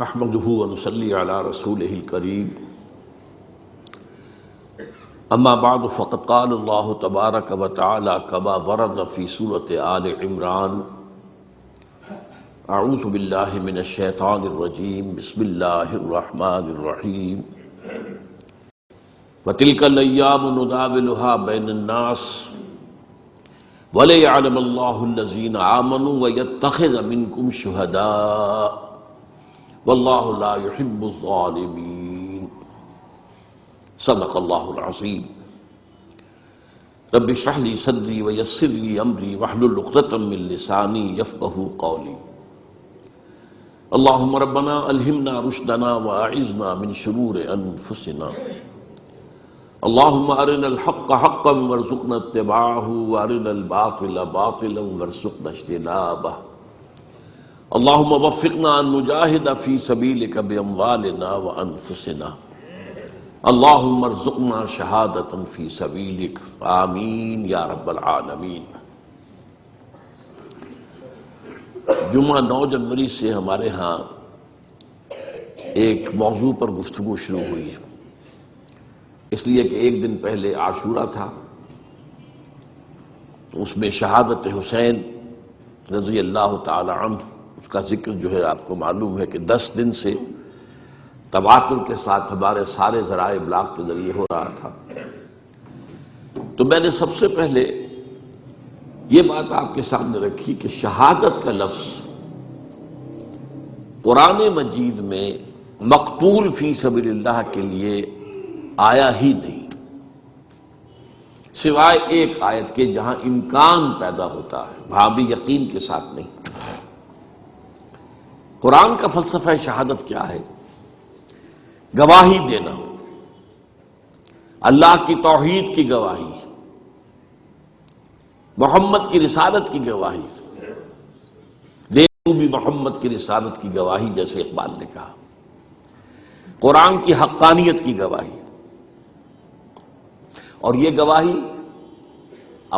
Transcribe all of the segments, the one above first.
نحمده ونصلي على رسوله الكريم اما بعد فقد قال الله تبارك وتعالى كما ورد في سورة آل عمران اعوذ بالله من الشیطان الرجیم بسم اللہ الرحمن الرحیم وتلك الأيام نداولها بين الناس وَلِيَعْلَمَ اللَّهُ الَّذِينَ آمَنُوا وَيَتَّخِذَ مِنكُمْ شُهَدَاءَ وَاللَّهُ لَا يُحِبُّ الظَّالِمِينَ صدق اللہ العظیم رب اشرح لي صدری ويسر لي أمری واحلل عقدۃ من لسانی یفقہوا قولی اللهم ربنا ألهمنا رشدنا وأعذنا من شرور أنفسنا اللهم أرنا الحق حقا وارزقنا اتباعه وأرنا الباطل باطلا وارزقنا اجتنابه اللهم وفقنا أن نجاهد في سبيلك بأموالنا وأنفسنا اللهم ارزقنا شهادة في سبيلك آمين يا رب العالمين۔ جمعہ 9 جنوری سے ہمارے ہاں ایک موضوع پر گفتگو شروع ہوئی ہے، اس لیے کہ ایک دن پہلے عاشورہ تھا، تو اس میں شہادت حسین رضی اللہ تعالی عنہ اس کا ذکر جو ہے آپ کو معلوم ہے کہ 10 دن سے تواتر کے ساتھ ہمارے سارے ذرائع ابلاغ کے ذریعے ہو رہا تھا۔ تو میں نے سب سے پہلے یہ بات آپ کے سامنے رکھی کہ شہادت کا لفظ قرآن مجید میں مقتول فی سبیل اللہ کے لیے آیا ہی نہیں، سوائے ایک آیت کے جہاں امکان پیدا ہوتا ہے، وہاں بھی یقین کے ساتھ نہیں۔ قرآن کا فلسفہ شہادت کیا ہے؟ گواہی دینا، اللہ کی توحید کی گواہی، محمد کی رسالت کی گواہی، دیکھو بھی محمد کی رسالت کی گواہی، جیسے اقبال نے کہا، قرآن کی حقانیت کی گواہی، اور یہ گواہی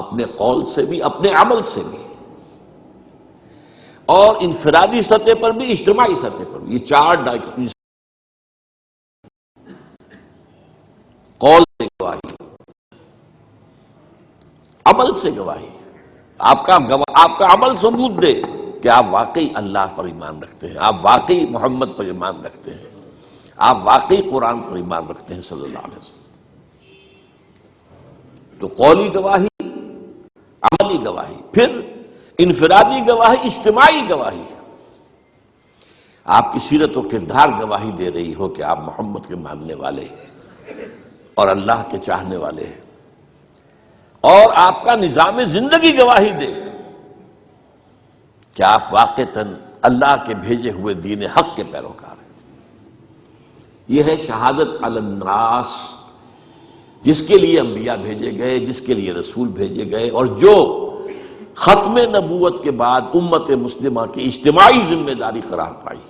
اپنے قول سے بھی، اپنے عمل سے بھی، اور انفرادی سطح پر بھی، اجتماعی سطح پر بھی، یہ 4 ڈائمنشن، قول سے گواہی، عمل سے گواہی، آپ کا عمل ثبوت دے کہ آپ واقعی اللہ پر ایمان رکھتے ہیں، آپ واقعی محمد پر ایمان رکھتے ہیں، آپ واقعی قرآن پر ایمان رکھتے ہیں صلی اللہ علیہ وسلم۔ تو قولی گواہی، عملی گواہی، پھر انفرادی گواہی، اجتماعی گواہی، آپ کی سیرت و کردار گواہی دے رہی ہو کہ آپ محمد کے ماننے والے اور اللہ کے چاہنے والے ہیں، اور آپ کا نظام زندگی گواہی دے کہ آپ واقعتاً اللہ کے بھیجے ہوئے دین حق کے پیروکار ہیں۔ یہ ہے شہادت علی الناس، جس کے لیے انبیاء بھیجے گئے، جس کے لیے رسول بھیجے گئے، اور جو ختم نبوت کے بعد امت مسلمہ کی اجتماعی ذمہ داری قرار پائی۔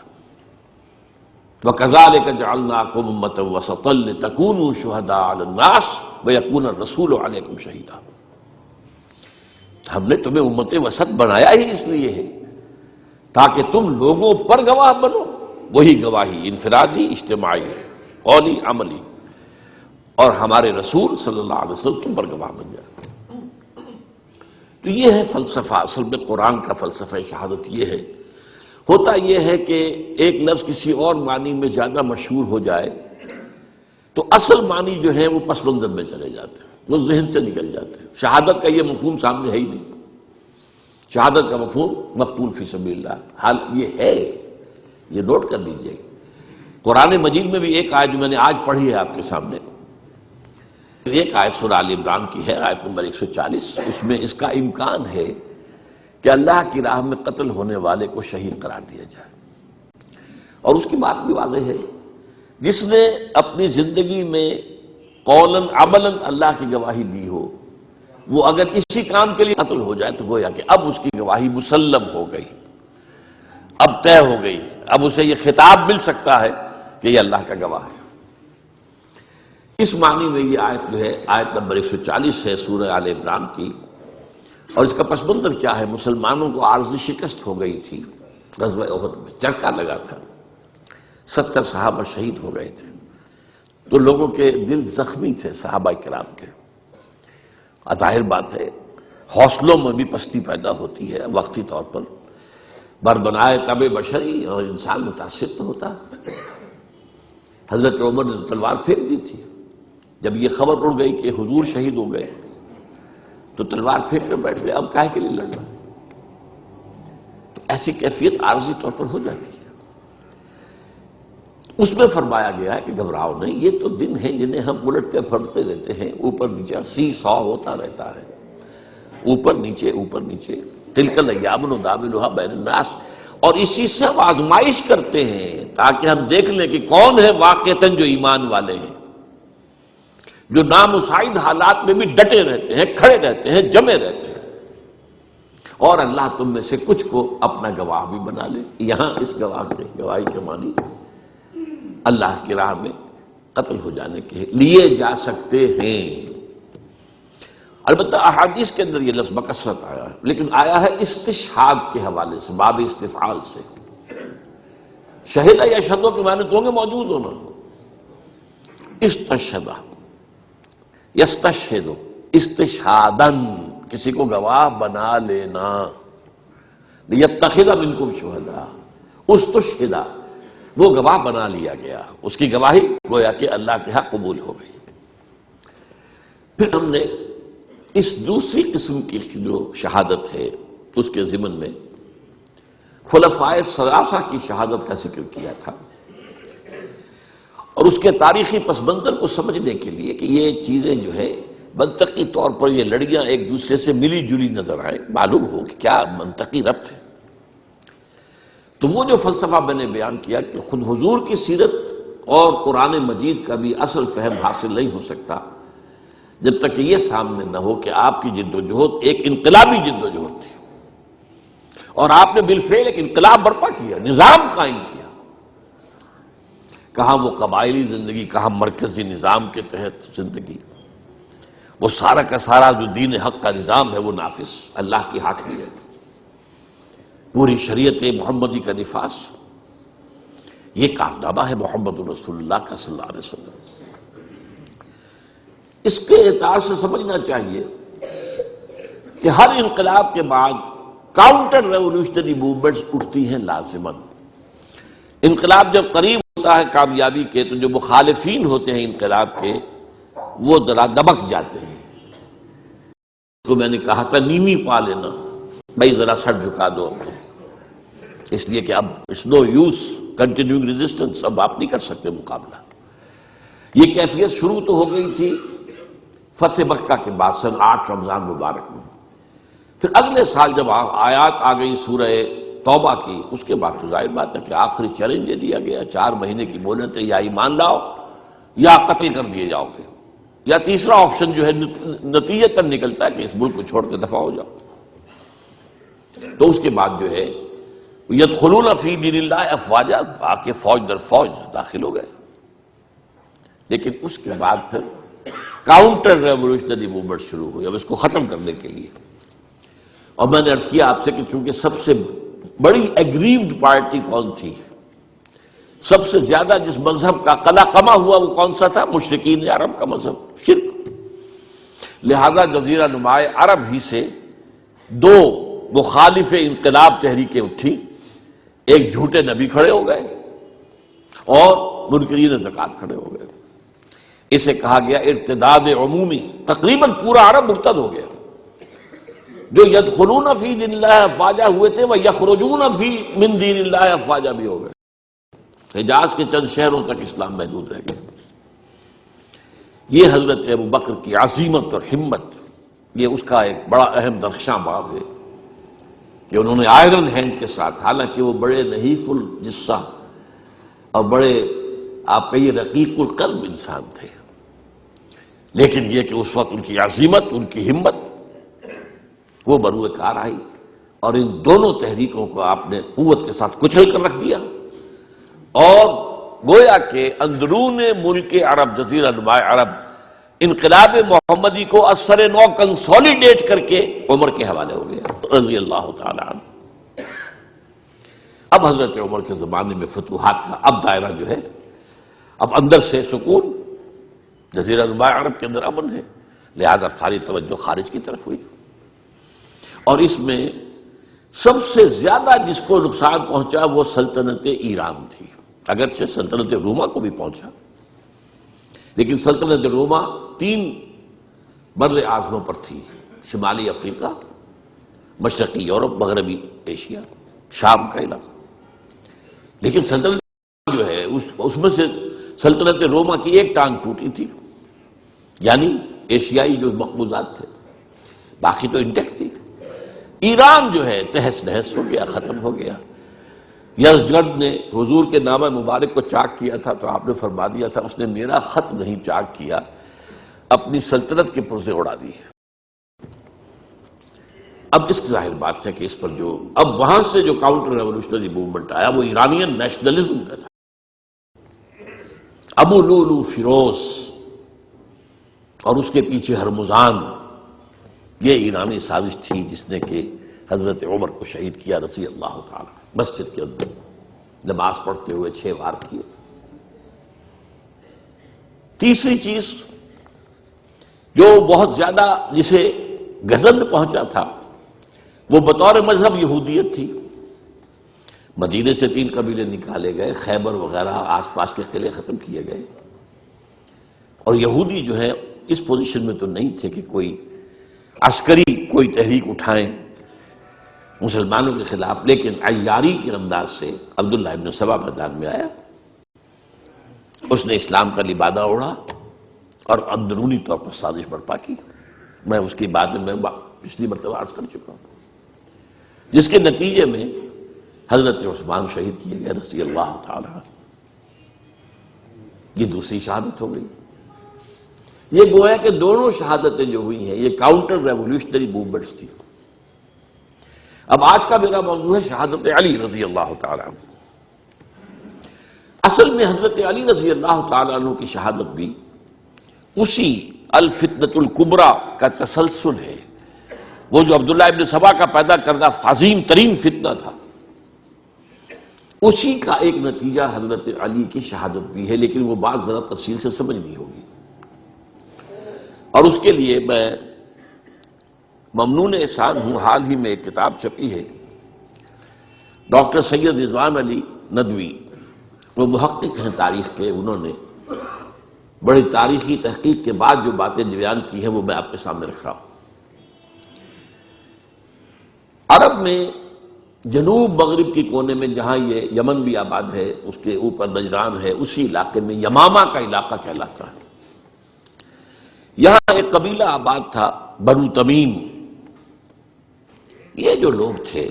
وَكَذَلِكَ جَعَلْنَاكُمْ أُمَّةً وَسَطًا لِتَكُونُوا شُهَدَاءَ عَلَى النَّاسِ وَيَكُونَ الرَّسُولُ عَلَيْكُمْ شَهِيدًا۔ ہم نے تمہیں امت وسط بنایا ہی اس لیے ہے تاکہ تم لوگوں پر گواہ بنو، وہی گواہی انفرادی، اجتماعی، قولی، عملی، اور ہمارے رسول صلی اللہ علیہ وسلم تم پر گواہ بن جائے۔ تو یہ ہے فلسفہ، اصل میں قرآن کا فلسفہ شہادت یہ ہے۔ ہوتا یہ ہے کہ ایک لفظ کسی اور معنی میں زیادہ مشہور ہو جائے تو اصل معنی جو ہے وہ پس منظر میں چلے جاتے ہیں، وہ ذہن سے نکل جاتے ہیں۔ شہادت کا یہ مفہوم سامنے ہے ہی نہیں، شہادت کا مفہوم مقتول فی سبیل اللہ، حال یہ ہے، یہ نوٹ کر لیجئے۔ قرآن مجید میں بھی ایک آیت جو میں نے آج پڑھی ہے آپ کے سامنے، ایک آیت سورہ آل عمران کی ہے، آیت نمبر 140، اس میں اس کا امکان ہے کہ اللہ کی راہ میں قتل ہونے والے کو شہید قرار دیا جائے، اور اس کی بات بھی واضح ہے، جس نے اپنی زندگی میں قولاً عملاً اللہ کی گواہی دی ہو، وہ اگر اسی کام کے لیے قتل ہو جائے تو گویا کہ اب اس کی گواہی مسلم ہو گئی، اب طے ہو گئی، اب اسے یہ خطاب مل سکتا ہے کہ یہ اللہ کا گواہ ہے۔ اس معنی میں یہ آیت جو ہے، آیت نمبر 140 ہے سورہ آل عمران کی، اور اس کا پس منظر کیا ہے؟ مسلمانوں کو عارضی شکست ہو گئی تھی غزوہ احد میں، چرکا لگا تھا، 70 صحابہ شہید ہو گئے تھے، تو لوگوں کے دل زخمی تھے صحابہ کرام کے۔ ظاہر بات ہے حوصلوں میں بھی پستی پیدا ہوتی ہے وقتی طور پر، بربنائے طبع بشری، اور انسان متاثر تو ہوتا ہے۔ حضرت عمر نے تلوار پھینک دی تھی، جب یہ خبر اڑ گئی کہ حضور شہید ہو گئے تو تلوار پھینک کر بیٹھ گئے، اب کاہے کے لیے لڑنا؟ تو ایسی کیفیت عارضی طور پر ہو جاتی ہے۔ اس میں فرمایا گیا ہے کہ گھبراؤ نہیں، یہ تو دن ہیں جنہیں ہم الٹتے پھرتے رہتے ہیں، اوپر نیچے سی سو ہوتا رہتا ہے، اوپر نیچے تلک الایام نداولها بین الناس، اور اسی سے ہم آزمائش کرتے ہیں تاکہ ہم دیکھ لیں کہ کون ہے واقعتاً جو ایمان والے ہیں، جو نامساعد حالات میں بھی ڈٹے رہتے ہیں، کھڑے رہتے ہیں، جمے رہتے ہیں، اور اللہ تم میں سے کچھ کو اپنا گواہ بھی بنا لے۔ یہاں اس گواہی کے معنی اللہ کی راہ میں قتل ہو جانے کے لیے جا سکتے ہیں۔ البتہ احادیث کے اندر یہ لفظ بکثرت آیا ہے، لیکن آیا ہے استشہاد کے حوالے سے، باب استفعال سے۔ شہدہ یا شہدوں کے معنی تو ہوں گے موجود ہونا، استشہدہ یستشہد استشہادن، کسی کو گواہ بنا لینا، لیتخذ منکم شہداء، استشہدہ وہ گواہ بنا لیا گیا، اس کی گواہی گویا کہ اللہ کے ہاں قبول ہو گئی۔ پھر ہم نے اس دوسری قسم کی جو شہادت ہے اس کے ضمن میں خلفائے ثلاثہ کی شہادت کا ذکر کیا تھا، اور اس کے تاریخی پس منظر کو سمجھنے کے لیے کہ یہ چیزیں جو ہے منطقی طور پر یہ لڑیاں ایک دوسرے سے ملی جلی نظر آئیں، معلوم ہو کہ کیا منطقی ربط ہے، تو وہ جو فلسفہ میں نے بیان کیا کہ خود حضور کی سیرت اور قرآن مجید کا بھی اصل فہم حاصل نہیں ہو سکتا جب تک کہ یہ سامنے نہ ہو کہ آپ کی جد و جہد ایک انقلابی جد و جہد تھی، اور آپ نے بالفعل ایک انقلاب برپا کیا، نظام قائم کیا۔ کہاں وہ قبائلی زندگی، کہاں مرکزی نظام کے تحت زندگی، وہ سارا کا سارا جو دین حق کا نظام ہے وہ نافذ، اللہ کی حاکمیت، پوری شریعت محمدی کا نفاذ، یہ کارنامہ ہے محمد رسول اللہ کا صلی اللہ علیہ وسلم۔ اس کے اعتبار سے سمجھنا چاہیے کہ ہر انقلاب کے بعد کاؤنٹر ریولوشنری موومنٹس اٹھتی ہیں لازماً۔ انقلاب جب قریب ہوتا ہے کامیابی کے تو جو مخالفین ہوتے ہیں انقلاب کے وہ ذرا دبک جاتے ہیں، اس کو میں نے کہا تھا نیمی پا لینا، بھائی ذرا سر جھکا دو، اس لیے کہ اب it's no use continuing resistance, اب آپ نہیں کر سکتے مقابلہ۔ یہ کیفیت شروع تو ہو گئی تھی فتح مکہ کے بعد سن 8 رمضان مبارک میں، پھر اگلے سال جب آیات آ گئی سورہ توبہ کی، اس کے بعد تو ظاہر بات ہے کہ آخری چیلنج دے دیا گیا، 4 مہینے کی مہلت ہے، یا ایمان لاؤ یا قتل کر دیے جاؤ گے، یا تیسرا آپشن جو ہے نتیجتاً نکلتا ہے کہ اس ملک کو چھوڑ کے دفع ہو جاؤ۔ تو اس کے بعد جو ہے یدخلون فی دین اللہ افواجا، آ کے فوج در فوج داخل ہو گئے، لیکن اس کے بعد پھر کاؤنٹر ریولوشنری موومنٹ شروع ہوئی اب اس کو ختم کرنے کے لیے۔ اور میں نے عرض کیا آپ سے کہ چونکہ سب سے بڑی ایگریوڈ پارٹی کون تھی، سب سے زیادہ جس مذہب کا قلع قمع ہوا وہ کون سا تھا؟ مشرکین عرب کا مذہب، شرک۔ لہذا جزیرہ نماء عرب ہی سے 2 مخالف انقلاب تحریکیں اٹھی، ایک جھوٹے نبی کھڑے ہو گئے اور منکرین زکوٰۃ کھڑے ہو گئے۔ اسے کہا گیا ارتداد عمومی، تقریباً پورا عرب مرتد ہو گیا۔ جو یدخلون فی دین اللہ افواجا ہوئے تھے وہ یخرجون فی من دین اللہ افواجا بھی ہو گئے، حجاز کے چند شہروں تک اسلام محدود رہ گیا۔ یہ حضرت ابوبکر کی عزیمت اور ہمت، یہ اس کا ایک بڑا اہم درخشاں باب ہے کہ انہوں نے آئرن ہینڈ کے ساتھ، حالانکہ وہ بڑے نحیف الجثہ اور بڑے آپ کہیے رقیق القلب انسان تھے، لیکن یہ کہ اس وقت ان کی عزیمت، ان کی ہمت وہ بروئے کار آئی، اور ان دونوں تحریکوں کو آپ نے قوت کے ساتھ کچل کر رکھ دیا، اور گویا کہ اندرون ملک عرب، جزیرہ نماء عرب، انقلاب محمدی کو اثر نو کنسولیڈیٹ کر کے عمر کے حوالے ہو گیا رضی اللہ تعالی عنہ۔ اب حضرت عمر کے زمانے میں فتوحات کا اب دائرہ جو ہے، اب اندر سے سکون، جزیرہ نما عرب کے اندر امن ہے، لہذا ساری توجہ خارج کی طرف ہوئی۔ اور اس میں سب سے زیادہ جس کو نقصان پہنچا وہ سلطنت ایران تھی، اگرچہ سلطنت روما کو بھی پہنچا، لیکن سلطنت روما 3 بر اعظموں پر تھی: شمالی افریقہ، مشرقی یورپ، مغربی ایشیا، شام کا علاقہ۔ لیکن سلطنت جو ہے اس میں سے سلطنت روما کی ایک ٹانگ ٹوٹی تھی، یعنی ایشیائی جو مقبوضات تھے، باقی تو انٹیکٹ تھی۔ ایران جو ہے تہس نہس ہو گیا، ختم ہو گیا۔ یزدگرد نے حضور کے نامہ مبارک کو چاک کیا تھا تو آپ نے فرما دیا تھا اس نے میرا خط نہیں چاک کیا، اپنی سلطنت کے پرزے اڑا دی۔ اب اس کی ظاہر بات ہے کہ اس پر جو اب وہاں سے جو کاؤنٹر ریولوشنری موومنٹ آیا وہ ایرانین نیشنلزم کا تھا۔ ابو لولو فیروز اور اس کے پیچھے ہرمزان، یہ ایرانی سازش تھی جس نے کہ حضرت عمر کو شہید کیا رضی اللہ تعالی، مسجد کے اندر نماز پڑھتے ہوئے 6 وار کیے۔ تیسری چیز جو بہت زیادہ جسے گزند پہنچا تھا وہ بطور مذہب یہودیت تھی۔ مدینے سے 3 قبیلے نکالے گئے، خیبر وغیرہ آس پاس کے قلعے ختم کیے گئے، اور یہودی جو ہے اس پوزیشن میں تو نہیں تھے کہ کوئی عسکری کوئی تحریک اٹھائیں مسلمانوں کے خلاف، لیکن عیاری کے انداز سے عبداللہ ابن سبا میدان میں آیا، اس نے اسلام کا لبادہ اوڑھا اور اندرونی طور پر سازش برپا کی۔ میں اس کی بات میں پچھلی مرتبہ عرض کر چکا ہوں، جس کے نتیجے میں حضرت عثمان شہید کیے گئے رضی اللہ تعالی عنہ۔ یہ دوسری شہادت ہو گئی۔ یہ گویا کہ دونوں شہادتیں جو ہوئی ہیں یہ کاؤنٹر ریولوشنری موومنٹس تھی۔ اب آج کا میرا موضوع ہے شہادت علی رضی اللہ تعالی عنہ۔ اصل میں حضرت علی رضی اللہ تعالی عنہ کی شہادت بھی اسی الفتنۃ الکبریٰ کا تسلسل ہے، وہ جو عبداللہ ابن سبا کا پیدا کردہ عظیم ترین فتنہ تھا، اسی کا ایک نتیجہ حضرت علی کی شہادت بھی ہے، لیکن وہ بات ذرا تفصیل سے سمجھنی ہوگی۔ اور اس کے لیے میں ممنون احسان ہوں، حال ہی میں ایک کتاب چھپی ہے، ڈاکٹر سید رضوان علی ندوی، وہ محقق ہیں تاریخ کے، انہوں نے بڑی تاریخی تحقیق کے بعد جو باتیں بیان کی ہیں وہ میں آپ کے سامنے رکھ رہا ہوں۔ عرب میں جنوب مغرب کی کونے میں جہاں یہ یمن بھی آباد ہے، اس کے اوپر نجران ہے، اسی علاقے میں یمامہ کا علاقہ کہلاتا ہے۔ یہاں ایک قبیلہ آباد تھا بنو تمیم۔ یہ جو لوگ تھے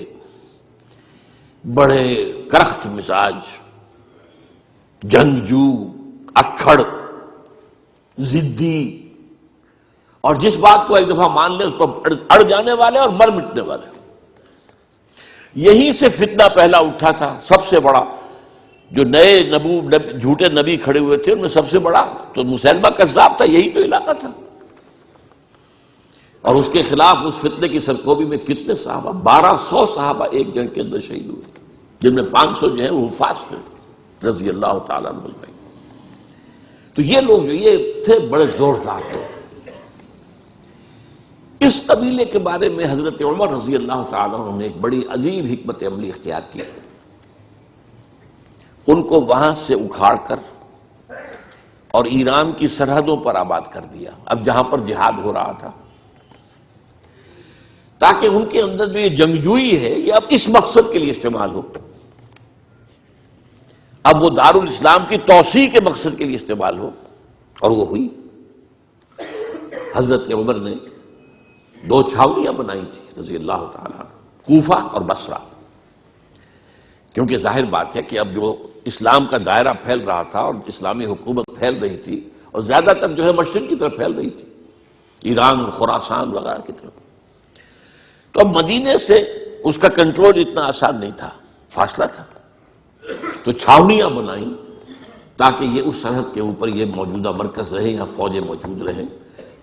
بڑے کرخت مزاج، جنگجو، اکھڑ، ضدی، اور جس بات کو ایک دفعہ مان لے اس پر اڑ جانے والے اور مر مٹنے والے۔ یہیں سے فتنہ پہلا اٹھا تھا۔ سب سے بڑا جو نئے جھوٹے نبی کھڑے ہوئے تھے ان میں سب سے بڑا تو مسیلمہ کذاب تھا، یہی تو علاقہ تھا، اور اس کے خلاف اس فتنے کی سرکوبی میں کتنے صحابہ، 1200 صحابہ ایک جنگ کے اندر شہید ہوئے، جن میں 500 جو ہیں وہ حفاظ تھے رضی اللہ تعالیٰ عنہ اجمعین۔ تو یہ لوگ جو یہ تھے بڑے زوردار تھے۔ اس قبیلے کے بارے میں حضرت عمر رضی اللہ تعالیٰ عنہ نے ایک بڑی عجیب حکمت عملی اختیار کی۔ ان کو وہاں سے اکھاڑ کر اور ایران کی سرحدوں پر آباد کر دیا، اب جہاں پر جہاد ہو رہا تھا، تاکہ ان کے اندر جو یہ جنگجوئی ہے یہ اب اس مقصد کے لیے استعمال ہو، اب وہ دارالاسلام کی توسیع کے مقصد کے لیے استعمال ہو، اور وہ ہوئی۔ حضرت عمر نے 2 چھاؤنیاں بنائی تھی رضی اللہ تعالیٰ عنہ، کوفہ اور بصرہ، کیونکہ ظاہر بات ہے کہ اب جو اسلام کا دائرہ پھیل رہا تھا اور اسلامی حکومت پھیل رہی تھی، اور زیادہ تر جو ہے مشرق کی طرف پھیل رہی تھی، ایران اور خراسان وغیرہ کی طرف، تو اب مدینے سے اس کا کنٹرول اتنا آسان نہیں تھا، فاصلہ تھا، تو چھاونیاں بنائیں تاکہ یہ اس سرحد کے اوپر یہ موجودہ مرکز رہے یا فوجیں موجود رہیں،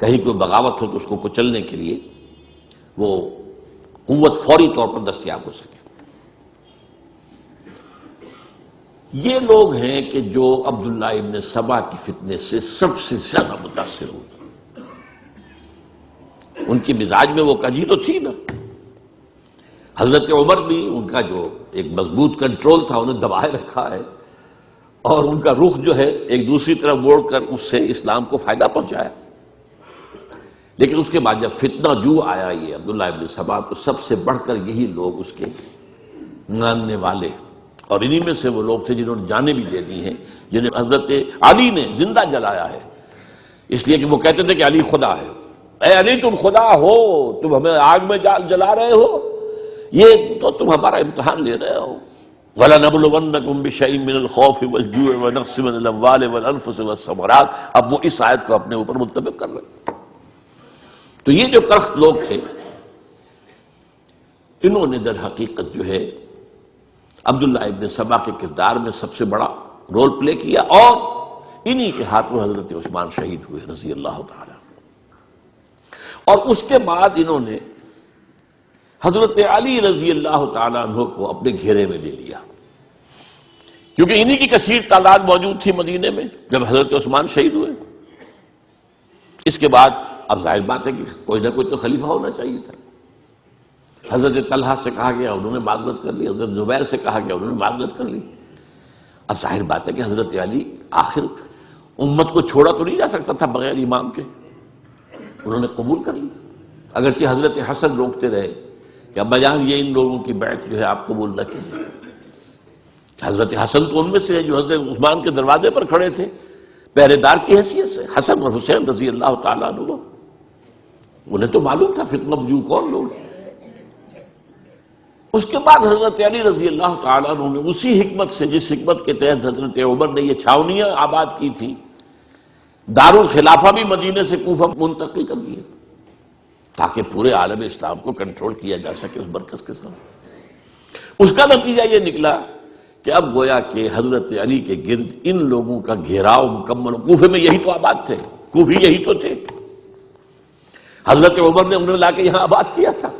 کہیں کوئی بغاوت ہو تو اس کو کچلنے کے لیے وہ قوت فوری طور پر دستیاب ہو سکے۔ یہ لوگ ہیں کہ جو عبداللہ ابن سبا کی فتنے سے سب سے زیادہ متاثر ہوئے. ان کی مزاج میں وہ کجی تو تھی نا. حضرت عمر بھی ان کا جو ایک مضبوط کنٹرول تھا انہیں دبائے رکھا ہے، اور ان کا رخ جو ہے ایک دوسری طرف موڑ کر اس سے اسلام کو فائدہ پہنچایا. لیکن اس کے بعد جب فتنہ جو آیا یہ عبداللہ ابن سبا، تو سب سے بڑھ کر یہی لوگ اس کے ماننے والے، اور انہی میں سے وہ لوگ تھے جنہوں نے جانیں بھی دے دی ہیں، جنہیں حضرت علی نے زندہ جلایا ہے، اس لیے کہ وہ کہتے تھے کہ علی خدا ہے. اے علی تم خدا ہو، تم ہمیں آگ میں جلا رہے ہو، یہ تو تم ہمارا امتحان لے رہے ہو. وَلَنَبْلُوَنَّكُمْ بِشَيْءٍ مِّنَ الْخَوْفِ وَالْجُوعِ وَنَقْصٍ مِّنَ الْأَمْوَالِ وَالْأَنفُسِ وَالثَّمَرَاتِ. اب وہ اس آیت کو اپنے اوپر منطبق کر رہے ہیں. تو یہ جو کرخت لوگ تھے، انہوں نے در حقیقت جو ہے عبداللہ ابن سبا کے کردار میں سب سے بڑا رول پلے کیا، اور انہی کے ہاتھوں حضرت عثمان شہید ہوئے رضی اللہ تعالی. اور اس کے بعد انہوں نے حضرت علی رضی اللہ تعالیٰ عنہ کو اپنے گھیرے میں لے لیا، کیونکہ انہی کی کثیر تعداد موجود تھی مدینے میں جب حضرت عثمان شہید ہوئے. اس کے بعد اب ظاہر بات ہے کہ کوئی نہ کوئی تو خلیفہ ہونا چاہیے تھا. حضرت طلحہ سے کہا گیا، انہوں نے معذرت کر لی. حضرت زبیر سے کہا گیا، انہوں نے معذرت کر لی. اب ظاہر بات ہے کہ حضرت علی آخر امت کو چھوڑا تو نہیں جا سکتا تھا بغیر امام کے. انہوں نے قبول کر لی، اگرچہ حضرت حسن روکتے رہے کہ ابا جان یہ ان لوگوں کی بیعت جو ہے آپ قبول نہ کیجیے. حضرت حسن تو ان میں سے ہیں جو حضرت عثمان کے دروازے پر کھڑے تھے پہرے دار کی حیثیت سے، حسن اور حسین رضی اللہ تعالیٰ عنہ. انہیں تو معلوم تھا فتنہ جو کون لوگ ہیں. اس کے بعد حضرت علی رضی اللہ تعالیٰ عنہ نے اسی حکمت سے، جس حکمت کے تحت حضرت عمر نے یہ چھاونیاں آباد کی تھی، دارالخلافہ بھی مدینے سے کوفہ منتقل کر دیے تاکہ پورے عالم اسلام کو کنٹرول کیا جا سکے اس مرکز کے ساتھ. اس کا نتیجہ یہ نکلا کہ اب گویا کہ حضرت علی کے گرد ان لوگوں کا گھیراؤ مکمل. کوفے میں یہی تو آباد تھے، کوفی یہی تو تھے. حضرت عمر نے انہیں لا کے یہاں آباد کیا تھا.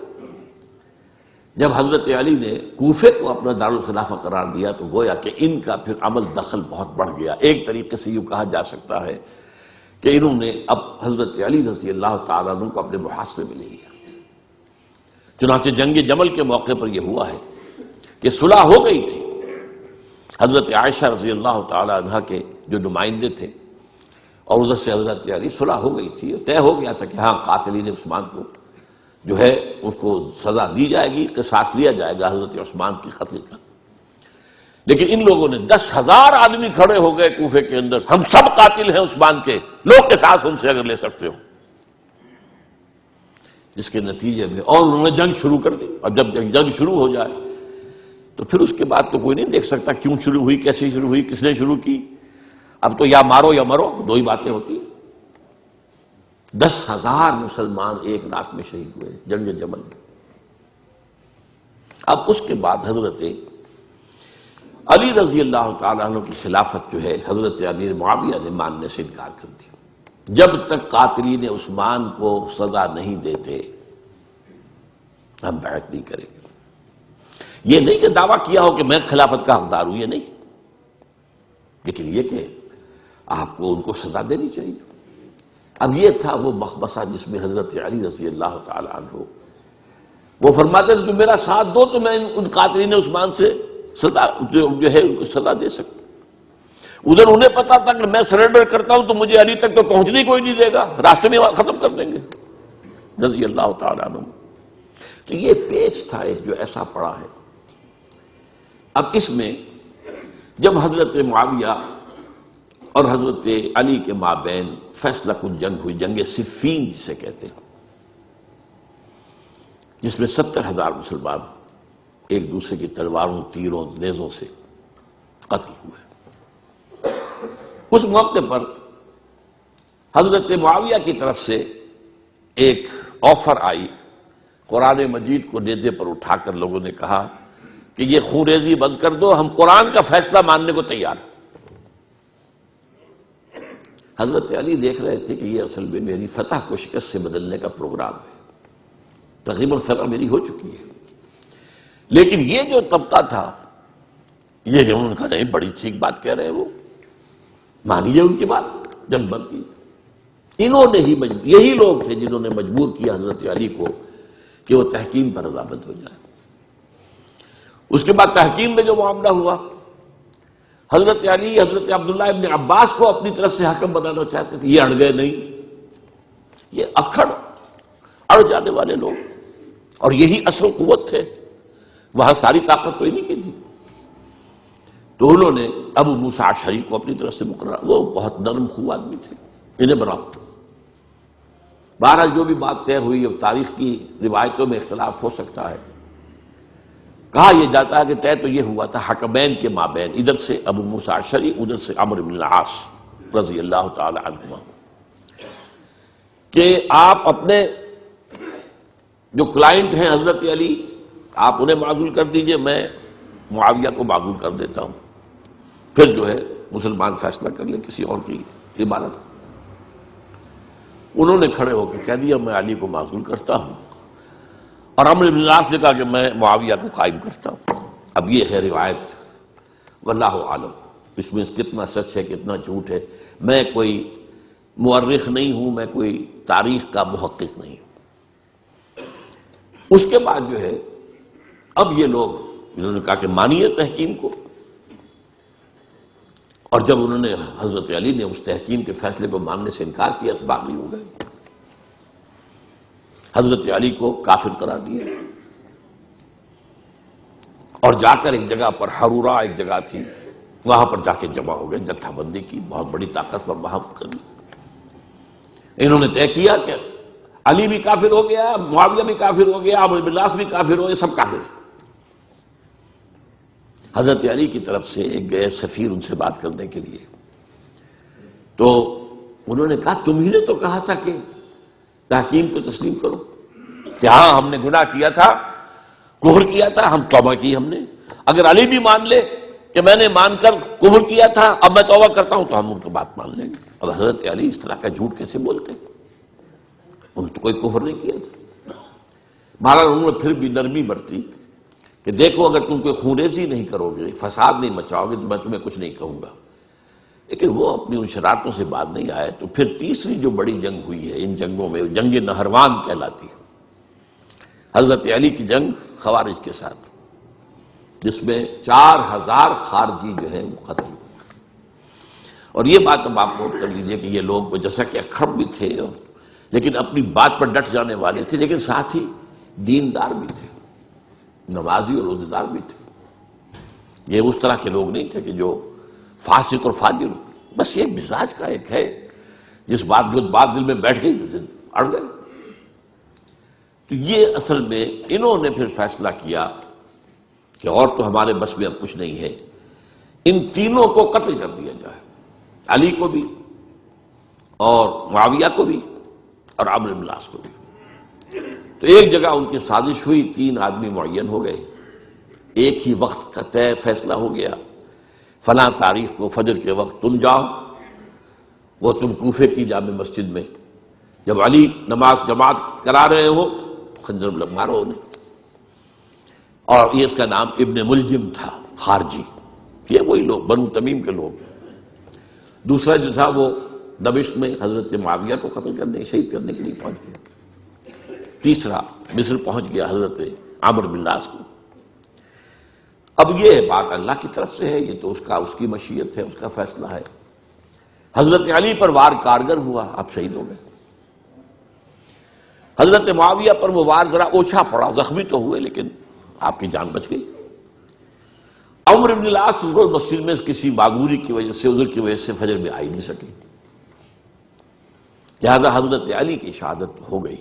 جب حضرت علی نے کوفے کو اپنا دارالخلافہ قرار دیا تو گویا کہ ان کا پھر عمل دخل بہت بڑھ گیا. ایک طریقے سے یوں کہا جا سکتا ہے کہ انہوں نے اب حضرت علی رضی اللہ تعالیٰ عنہ کو اپنے محاصرے میں لے لیا. چنانچہ جنگ جمل کے موقع پر یہ ہوا ہے کہ صلح ہو گئی تھی. حضرت عائشہ رضی اللہ تعالیٰ عنہ کے جو نمائندے تھے اور ادھر سے حضرت علی، صلح ہو گئی تھی. طے ہو گیا تھا کہ ہاں قاتلین عثمان کو جو ہے اس کو سزا دی جائے گی، قصاص لیا جائے گا حضرت عثمان کی قتل کا. لیکن ان لوگوں نے 10,000 آدمی کھڑے ہو گئے کوفے کے اندر، ہم سب قاتل ہیں عثمان کے، لوگ قصاص ان سے اگر لے سکتے ہو. جس کے نتیجے میں اور انہوں نے جنگ شروع کر دی. اور جب جنگ شروع ہو جائے تو پھر اس کے بعد تو کوئی نہیں دیکھ سکتا کیوں شروع ہوئی، کیسے شروع ہوئی، کس نے شروع کی. اب تو یا مارو یا مرو، دو ہی باتیں ہوتی ہیں. 10,000 مسلمان ایک رات میں شہید ہوئے جنگ جمل میں. اب اس کے بعد حضرت علی رضی اللہ تعالیٰ عنہ کی خلافت جو ہے حضرت امیر معاویہ نے ماننے سے انکار کر دیا. جب تک قاتلین عثمان کو سزا نہیں دیتے ہم بیعت نہیں کریں گے. یہ نہیں کہ دعویٰ کیا ہو کہ میں خلافت کا حقدار ہوں، یہ نہیں، لیکن یہ کہ آپ کو ان کو سزا دینی چاہیے. اب یہ تھا وہ مخبصہ جس میں حضرت علی رضی اللہ تعالی عنہ وہ فرماتے تھے تم میرا ساتھ دو تو میں ان قاتلین عثمان سے سزا جو ہے ان کو سزا دے سکتا. ادھر انہیں پتا تھا کہ میں سرنڈر کرتا ہوں تو مجھے علی تک تو پہنچنے کوئی نہیں دے گا، راستے میں ختم کر دیں گے رضی اللہ تعالی عنہ. تو یہ پیچ تھا ایک جو ایسا پڑا ہے. اب اس میں جب حضرت معاویہ اور حضرت علی کے مابین فیصلہ کن جنگ ہوئی، جنگ صفین جسے کہتے ہیں، جس میں 70,000 مسلمان ایک دوسرے کی تلواروں، تیروں، نیزوں سے قتل ہوئے. اس موقع پر حضرت معاویہ کی طرف سے ایک آفر آئی. قرآن مجید کو نیزے پر اٹھا کر لوگوں نے کہا کہ یہ خون ریزی بند کر دو، ہم قرآن کا فیصلہ ماننے کو تیار ہیں. حضرت علی دیکھ رہے تھے کہ یہ اصل میں میری فتح کو شکست سے بدلنے کا پروگرام ہے. تقریباً فتح میری ہو چکی ہے، لیکن یہ جو طبقہ تھا یہ کہ انہوں نے کہا نہیں بڑی ٹھیک بات کہہ رہے ہیں وہ، مانیے ان کی بات، جنگ بند کی۔ انہوں نے ہی یہی لوگ تھے جنہوں نے مجبور کیا حضرت علی کو کہ وہ تحکیم پر رضامند ہو جائے۔ اس کے بعد تحکیم میں جو معاملہ ہوا، حضرت علی حضرت عبداللہ ابن عباس کو اپنی طرف سے حاکم بنانا چاہتے تھے، یہ اڑ گئے نہیں۔ یہ اڑ جانے والے لوگ، اور یہی اصل قوت تھے، وہاں ساری طاقت تو انہیں کی تھی۔ تو انہوں نے ابو موسیٰ اشعری کو اپنی طرف سے مقرر، وہ بہت نرم خو آدمی تھے، انہیں بناؤ۔ بہرحال جو بھی بات طے ہوئی، اب تاریخ کی روایتوں میں اختلاف ہو سکتا ہے، کہا یہ جاتا ہے کہ طے تو یہ ہوا تھا حکمین کے مابین، ادھر سے ابو موسیٰ اشعری، ادھر سے عمرو بن العاص رضی اللہ تعالی عنہما، کہ آپ اپنے جو کلائنٹ ہیں حضرت علی، آپ انہیں معزول کر دیجئے، میں معاویہ کو معزول کر دیتا ہوں، پھر جو ہے مسلمان فیصلہ کر لیں کسی اور کی عبادت۔ انہوں نے کھڑے ہو کے کہہ دیا میں علی کو معزول کرتا ہوں، اور عمرو بن العاص نے کہا کہ میں معاویہ کو قائم کرتا ہوں۔ اب یہ ہے روایت، واللہ عالم اس میں کتنا سچ ہے کتنا جھوٹ ہے، میں کوئی مورخ نہیں ہوں، میں کوئی تاریخ کا محقق نہیں ہوں۔ اس کے بعد جو ہے اب یہ لوگ انہوں نے کہا کہ مانیے تحکیم کو، اور جب انہوں نے حضرت علی نے اس تحکیم کے فیصلے کو ماننے سے انکار کیا تو باغی ہو گئے، حضرت علی کو کافر قرار دیا، اور جا کر ایک جگہ پر حرورہ ایک جگہ تھی، وہاں پر جا کے جمع ہو گئے، جتھا بندی کی، بہت بڑی طاقت پر وہاں کری۔ انہوں نے طے کیا کہ علی بھی کافر ہو گیا، معاویہ بھی کافر ہو گیا، عمرو بن العاص بھی کافر ہو گئے، سب کافر ہیں۔ حضرت علی کی طرف سے ایک گئے سفیر ان سے بات کرنے کے لیے، تو انہوں نے کہا تم ہی نے تو کہا تھا کہ تحکیم کو تسلیم کرو، کہ ہاں ہم نے گناہ کیا تھا، کفر کیا تھا، ہم توبہ کی ہم نے، اگر علی بھی مان لے کہ میں نے مان کر کفر کیا تھا اب میں توبہ کرتا ہوں تو ہم ان کی بات مان لیں گے۔ اور حضرت علی اس طرح کا جھوٹ کیسے بولتے، انہوں نے تو کوئی کفر نہیں کیا تھا۔ بہرحال انہوں نے پھر بھی نرمی برتی کہ دیکھو اگر تم کوئی خونریزی نہیں کرو گے، فساد نہیں مچاؤ گے تو میں تمہیں کچھ نہیں کہوں گا، لیکن وہ اپنی ان شرارتوں سے بعد نہیں آئے۔ تو پھر تیسری جو بڑی جنگ ہوئی ہے ان جنگوں میں، جنگ نہروان کہلاتی ہے، حضرت علی کی جنگ خوارج کے ساتھ، جس میں 4000 خارجی جو ہے وہ قتل ہوئے۔ اور یہ بات اب آپ نوٹ کر لیجئے کہ یہ لوگ جیسا کہ اکھڑ بھی تھے لیکن اپنی بات پر ڈٹ جانے والے تھے، لیکن ساتھ ہی دیندار بھی تھے، نمازی اور روزہ دار بھی تھے۔ یہ اس طرح کے لوگ نہیں تھے کہ جو فاسق اور فاجر، بس یہ مزاج کا ایک ہے، جس بات دل میں بیٹھ گئی اڑ گئے۔ تو یہ اصل میں انہوں نے پھر فیصلہ کیا کہ اور تو ہمارے بس میں اب کچھ نہیں ہے، ان تینوں کو قتل کر دیا جائے، علی کو بھی اور معاویہ کو بھی اور عمرو بن العاص کو بھی۔ تو ایک جگہ ان کی سازش ہوئی، 3 آدمی معین ہو گئے، ایک ہی وقت کا طے فیصلہ ہو گیا، فلاں تاریخ کو فجر کے وقت تم جاؤ، وہ تم کوفے کی جامع مسجد میں، جب علی نماز جماعت کرا رہے ہو خنجر مارو انہیں۔ اور یہ اس کا نام ابن ملجم تھا، خارجی، یہ وہی لوگ بنو تمیم کے لوگ۔ دوسرا جو تھا وہ دمشق میں حضرت معاویہ کو قتل کرنے شہید کرنے کے لیے پہنچ گیا۔ تیسرا مصر پہنچ گیا حضرت عمرو بن العاص کو۔ اب یہ بات اللہ کی طرف سے ہے، یہ تو اس کی مشیت ہے، اس کا فیصلہ ہے۔ حضرت علی پر وار کارگر ہوا، آپ شہید ہو گئے۔ حضرت معاویہ پر وہ وار ذرا اوچھا پڑا، زخمی تو ہوئے لیکن آپ کی جان بچ گئی۔ عمرو بن العاص اس روز مسجد میں کسی معذوری کی وجہ سے، عذر کی وجہ سے فجر میں آئی نہیں سکے، لہذا حضرت علی کی شہادت ہو گئی۔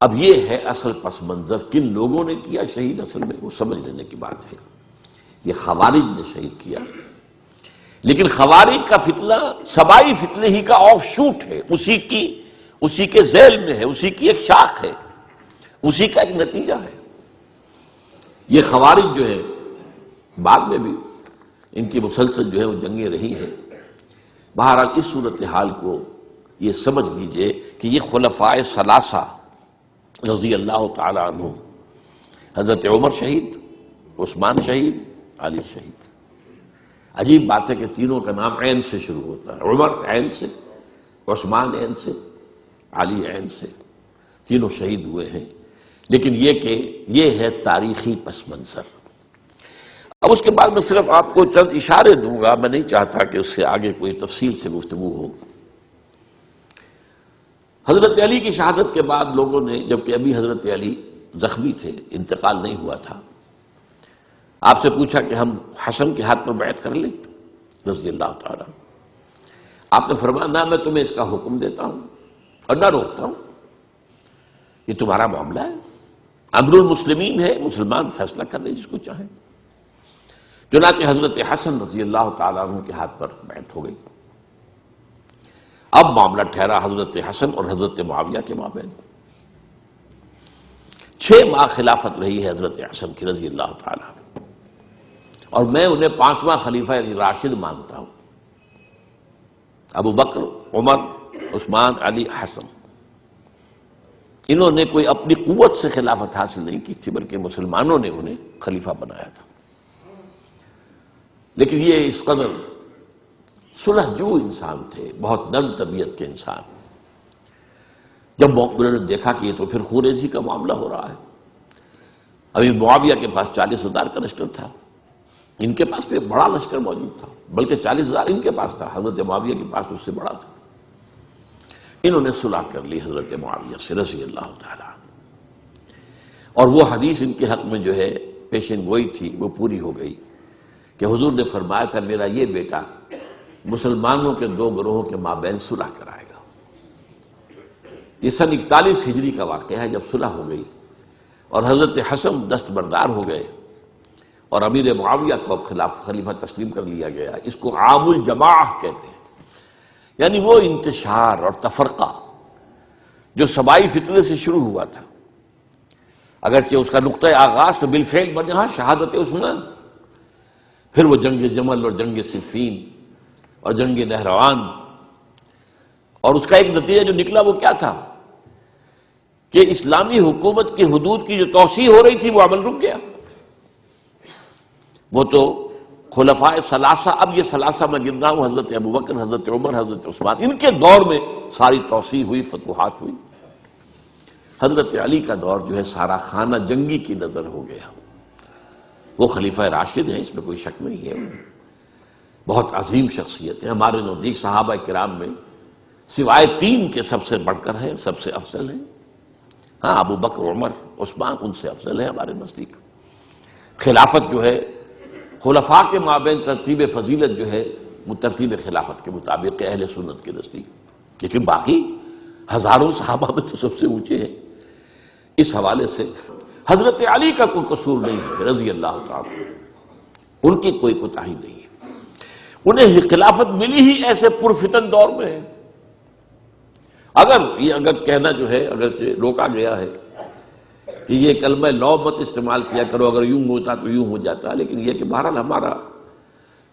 اب یہ ہے اصل پس منظر، کن لوگوں نے کیا شہید، اصل میں وہ سمجھ لینے کی بات ہے۔ یہ خوارج نے شہید کیا، لیکن خوارج کا فتنہ سبائی فتنے ہی کا آف شوٹ ہے، اسی کے ذیل میں ہے، اسی کی ایک شاخ ہے، اسی کا ایک نتیجہ ہے۔ یہ خوارج جو ہے بعد میں بھی ان کی مسلسل جو ہے وہ جنگیں رہی ہیں۔ بہرحال اس صورتحال کو یہ سمجھ لیجئے کہ یہ خلفائے ثلاثہ رضی اللہ تعالی عنہ، حضرت عمر شہید، عثمان شہید، علی شہید۔ عجیب بات ہے کہ تینوں کا نام عین سے شروع ہوتا ہے، عمر عین سے، عثمان عین سے، علی عین سے، تینوں شہید ہوئے ہیں۔ لیکن یہ کہ یہ ہے تاریخی پس منظر۔ اب اس کے بعد میں صرف آپ کو چند اشارے دوں گا، میں نہیں چاہتا کہ اس سے آگے کوئی تفصیل سے گفتگو ہو۔ حضرت علی کی شہادت کے بعد لوگوں نے، جبکہ ابھی حضرت علی زخمی تھے، انتقال نہیں ہوا تھا، آپ سے پوچھا کہ ہم حسن کے ہاتھ پر بیعت کر لیں رضی اللہ تعالیٰ۔ آپ نے فرمایا نہ میں تمہیں اس کا حکم دیتا ہوں اور نہ روکتا ہوں، یہ تمہارا معاملہ ہے، امر المسلمین ہے، مسلمان فیصلہ کر لیں جس کو چاہیں۔ چنانچہ حضرت حسن رضی اللہ تعالیٰ عنہ کے ہاتھ پر بیعت ہو گئی۔ اب معاملہ ٹھہرا حضرت حسن اور حضرت معاویہ کے مابین۔ 6 ماہ خلافت رہی ہے حضرت حسن کی رضی اللہ تعالیٰ عنہ، اور میں انہیں 5واں خلیفہ راشد مانتا ہوں۔ ابو بکر، عمر، عثمان، علی، حسن، انہوں نے کوئی اپنی قوت سے خلافت حاصل نہیں کی تھی، بلکہ مسلمانوں نے انہیں خلیفہ بنایا تھا۔ لیکن یہ اس قدر صلح جو انسان تھے، بہت نرم طبیعت کے انسان، جب انہوں نے دیکھا کہ یہ تو پھر خوریزی کا معاملہ ہو رہا ہے، ابھی معاویہ کے پاس 40,000 کا لشکر تھا، ان کے پاس بھی بڑا لشکر موجود تھا، بلکہ 40,000 ان کے پاس تھا، حضرت معاویہ کے پاس اس سے بڑا تھا۔ انہوں نے صلح کر لی حضرت معاویہ سے رضی اللہ تعالیٰ عنہ، اور وہ حدیث ان کے حق میں جو ہے پیشن گوئی تھی وہ پوری ہو گئی کہ حضور نے فرمایا تھا میرا یہ بیٹا مسلمانوں کے 2 گروہوں کے مابین صلح کرائے گا۔ یہ سن 41 ہجری کا واقعہ ہے جب صلح ہو گئی اور حضرت حسن دستبردار ہو گئے اور امیر معاویہ کو اب خلیفہ تسلیم کر لیا گیا۔ اس کو عام الجماع کہتے ہیں، یعنی وہ انتشار اور تفرقہ جو سبائی فتنے سے شروع ہوا تھا، اگرچہ اس کا نقطۂ آغاز تو بالفعل بنا شہادت عثمان، پھر وہ جنگ جمل اور جنگ صفین اور جنگ نہروان، اور اس کا ایک نتیجہ جو نکلا وہ کیا تھا کہ اسلامی حکومت کی حدود کی جو توسیع ہو رہی تھی وہ عمل رک گیا۔ وہ تو خلفاء ثلاثہ، اب یہ ثلاثہ میں گن رہا ہوں، حضرت ابوبکر، حضرت عمر، حضرت عثمان، ان کے دور میں ساری توسیع ہوئی، فتوحات ہوئی۔ حضرت علی کا دور جو ہے سارا خانہ جنگی کی نظر ہو گیا۔ وہ خلیفہ راشد ہیں، اس میں کوئی شک نہیں ہے، بہت عظیم شخصیت ہے، ہمارے نزدیک صحابہ کرام میں سوائے 3 کے سب سے بڑھ کر ہیں، سب سے افضل ہیں۔ ہاں ابو بکر، عمر، عثمان ان سے افضل ہیں ہمارے نزدیک۔ خلافت جو ہے خلفاء کے مابین ترتیب فضیلت جو ہے وہ ترتیب خلافت کے مطابق اہل سنت کے نزدیک، لیکن باقی ہزاروں صحابہ میں تو سب سے اونچے ہیں۔ اس حوالے سے حضرت علی کا کوئی قصور نہیں ہے رضی اللہ تعالیٰ، ان کی کوئی کوتاہی نہیں ہے، انہیں خلافت ملی ہی ایسے پرفتن دور میں ہے۔ اگر کہنا جو ہے اگرچہ روکا گیا ہے کہ یہ کلمہ لو مت استعمال کیا کرو، اگر یوں ہوتا تو یوں ہو جاتا، لیکن یہ کہ بہرحال ہمارا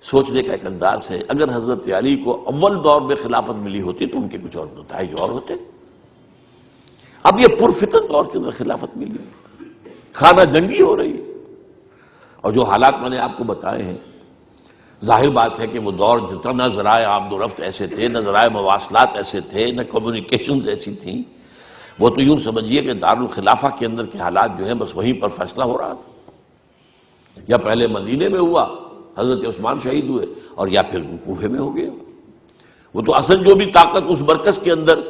سوچنے کا ایک انداز ہے، اگر حضرت علی کو اول دور میں خلافت ملی ہوتی تو ان کے کچھ اور نتائج اور ہوتے۔ اب یہ پرفتن دور کے اندر خلافت ملی، خانہ جنگی ہو رہی ہے، اور جو حالات میں نے آپ کو بتائے ہیں، ظاہر بات ہے کہ وہ دور جتنا نہ ذرائع آمد و رفت ایسے تھے، نہ ذرائع مواصلات ایسے تھے، نہ کمیونیکیشنز ایسی تھیں، وہ تو یوں سمجھیے کہ دارالخلافہ کے اندر کے حالات جو ہیں بس وہیں پر فیصلہ ہو رہا تھا، یا پہلے مدینے میں ہوا، حضرت عثمان شہید ہوئے، اور یا پھر کوفے میں ہو گیا۔ وہ تو اصل جو بھی طاقت اس مرکز کے اندر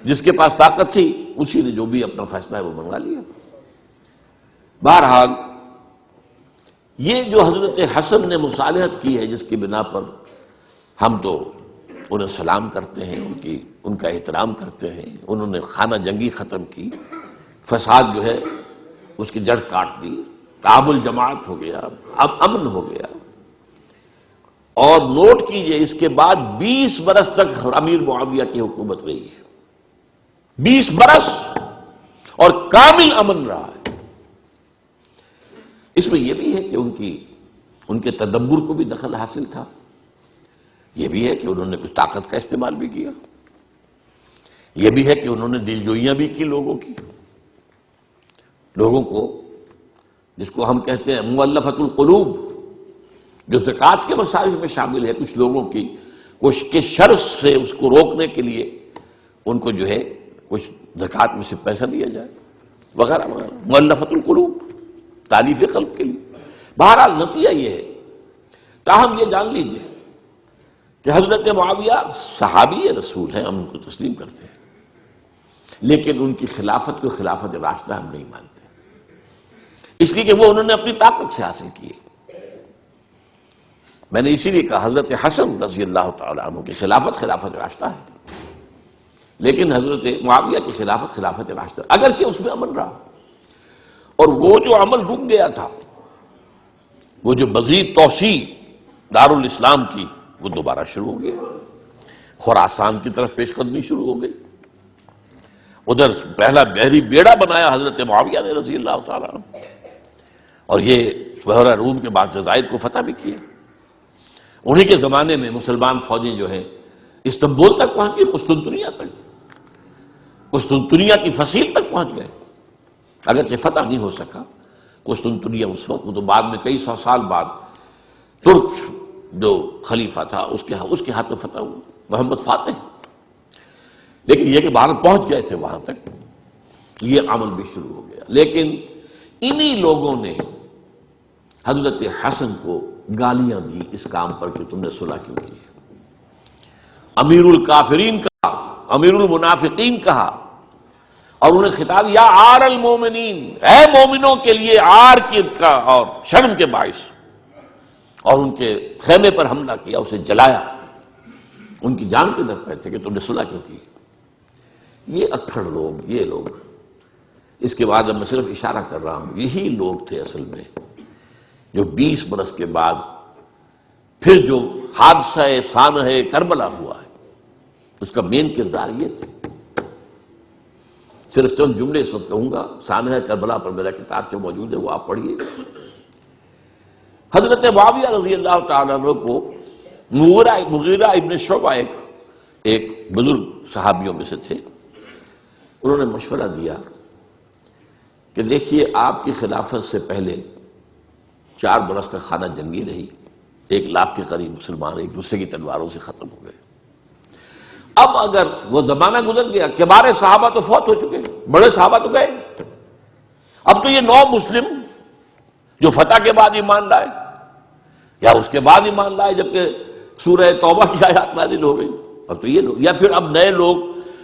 جس کے پاس طاقت تھی اسی نے جو بھی اپنا فیصلہ ہے وہ منگا لیا۔ بہرحال یہ جو حضرت حسن نے مصالحت کی ہے، جس کی بنا پر ہم تو انہیں سلام کرتے ہیں، ان کا احترام کرتے ہیں، انہوں نے خانہ جنگی ختم کی، فساد جو ہے اس کی جڑ کاٹ دی، تعامل جماعت ہو گیا، اب امن ہو گیا۔ اور نوٹ کیجئے اس کے بعد 20 برس تک امیر معاویہ کی حکومت رہی ہے، 20 برس، اور کامل امن رہا ہے۔ اس میں یہ بھی ہے کہ ان کے تدبر کو بھی دخل حاصل تھا، یہ بھی ہے کہ انہوں نے کچھ طاقت کا استعمال بھی کیا، یہ بھی ہے کہ انہوں نے دلجوئیاں بھی کی لوگوں کو، جس کو ہم کہتے ہیں مؤلفۃ القلوب، جو زکوٰۃ کے مسائل میں شامل ہے، کچھ لوگوں کی کوشش کے شر سے اس کو روکنے کے لیے ان کو جو ہے کچھ زکوٰۃ میں سے پیسہ دیا جائے وغیرہ وغیرہ، مؤلفۃ القلوب، تالیف قلب کے لیے۔ بہرحال نتیجہ یہ ہے، تاہم یہ جان لیجیے کہ حضرت معاویہ صحابی رسول ہیں، ہم ان کو تسلیم کرتے ہیں، لیکن ان کی خلافت کو خلافت راشدہ ہم نہیں مانتے، اس لیے کہ وہ انہوں نے اپنی طاقت سے حاصل کی ہے۔ میں نے اسی لیے کہا حضرت حسن رضی اللہ تعالیٰ عنہ کی خلافت خلافت راشدہ ہے، لیکن حضرت معاویہ کی خلافت خلافت راشدہ، اگرچہ اس میں عمل رہا، اور وہ جو عمل رک گیا تھا، وہ جو مزید توسیع دارالاسلام کی، وہ دوبارہ شروع ہو گیا، خراسان کی طرف پیش قدمی شروع ہو گئی۔ ادھر پہلا بحری بیڑا بنایا حضرت معاویہ نے رضی اللہ تعالیٰ عنہ، اور یہ بحیرہ روم کے بعد جزائر کو فتح بھی کیا۔ انہی کے زمانے میں مسلمان فوجیں جو ہیں استنبول تک پہنچ گئی، قسطنطنیہ تک، قسطنطنیہ کی فصیل تک پہنچ گئے، اگرچہ فتح نہیں ہو سکا قسطنطنیہ اس وقت، وہ تو بعد میں کئی سو سال بعد ترک جو خلیفہ تھا اس کے ہاتھوں فتح ہوا، محمد فاتح، لیکن یہ کہ باہر پہنچ گئے تھے وہاں تک، یہ عمل بھی شروع ہو گیا۔ لیکن انہی لوگوں نے حضرت حسن کو گالیاں دی اس کام پر کہ تم نے صلح کیوں کی ہے، امیر الکافرین کہا، امیر المنافقین کہا، اور انہیں خطاب یا عار المومنین، اے مومنوں کے لیے عار کا اور شرم کے باعث، اور ان کے خیمے پر حملہ کیا، اسے جلایا، ان کی جان کے در پہ تھے کہ تم نے صلح کیوں کی۔ یہ اکھڑ لوگ، یہ لوگ، اس کے بعد اب میں صرف اشارہ کر رہا ہوں، یہی لوگ تھے اصل میں جو 20 برس کے بعد پھر جو حادثہ سانحہ کربلا ہوا ہے اس کا مین کردار یہ تھے۔ صرف چند جملے اس وقت کہوں گا، سانحہ کربلا پر میرا کتاب جو موجود ہے وہ آپ پڑھیے۔ حضرت معاویہ رضی اللہ تعالیٰ عنہ کو مغیرہ ابن شعبہ ایک بزرگ صحابیوں میں سے تھے، انہوں نے مشورہ دیا کہ دیکھیے آپ کی خلافت سے پہلے 4 برس تک خانہ جنگی رہی، 1 لاکھ کے قریب مسلمان ایک دوسرے کی تلواروں سے ختم ہو گئے۔ اب اگر وہ زمانہ گزر گیا، کبار صحابہ تو فوت ہو چکے، بڑے صحابہ تو گئے، اب تو یہ 9 مسلم جو فتح کے بعد ایمان لائے یا اس کے بعد ایمان لائے جبکہ سورہ توبہ کی آیات نازل ہو گئی، اب تو یہ لوگ، یا پھر اب نئے لوگ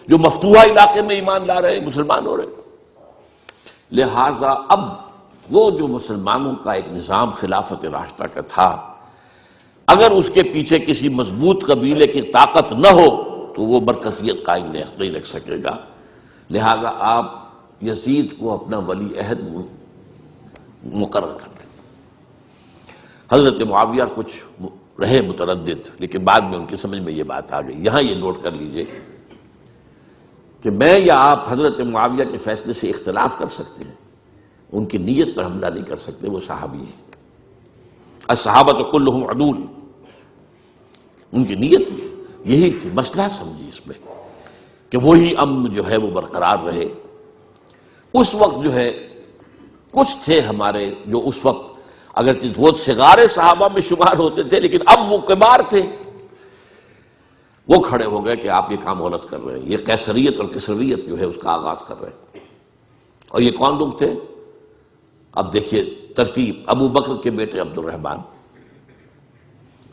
جو مفتوحہ علاقے میں ایمان لا رہے، مسلمان ہو رہے، لہذا اب وہ جو مسلمانوں کا ایک نظام خلافت راشدہ کا تھا، اگر اس کے پیچھے کسی مضبوط قبیلے کی طاقت نہ ہو تو وہ مرکزیت قائم نہیں رکھ سکے گا، لہذا آپ یزید کو اپنا ولی عہد مقرر کر دیں۔ حضرت معاویہ کچھ رہے متردد، لیکن بعد میں ان کی سمجھ میں یہ بات آ گئی۔ یہاں یہ نوٹ کر لیجئے کہ میں یا آپ حضرت معاویہ کے فیصلے سے اختلاف کر سکتے ہیں، ان کی نیت پر حملہ نہیں کر سکتے، وہ صحابی ہیں، الصحابۃ کلھم عدول، ان کی نیت یہی تھی، مسئلہ سمجھی اس میں کہ وہی امن جو ہے وہ برقرار رہے۔ اس وقت جو ہے کچھ تھے ہمارے جو اس وقت اگرچہ وہ صغار صحابہ میں شمار ہوتے تھے، لیکن اب وہ کبار تھے، وہ کھڑے ہو گئے کہ آپ یہ کام غلط کر رہے ہیں، یہ قیصریت اور کسریت جو ہے اس کا آغاز کر رہے ہیں۔ اور یہ کون لوگ تھے؟ اب دیکھیے ترتیب، ابو بکر کے بیٹے عبد الرحمن،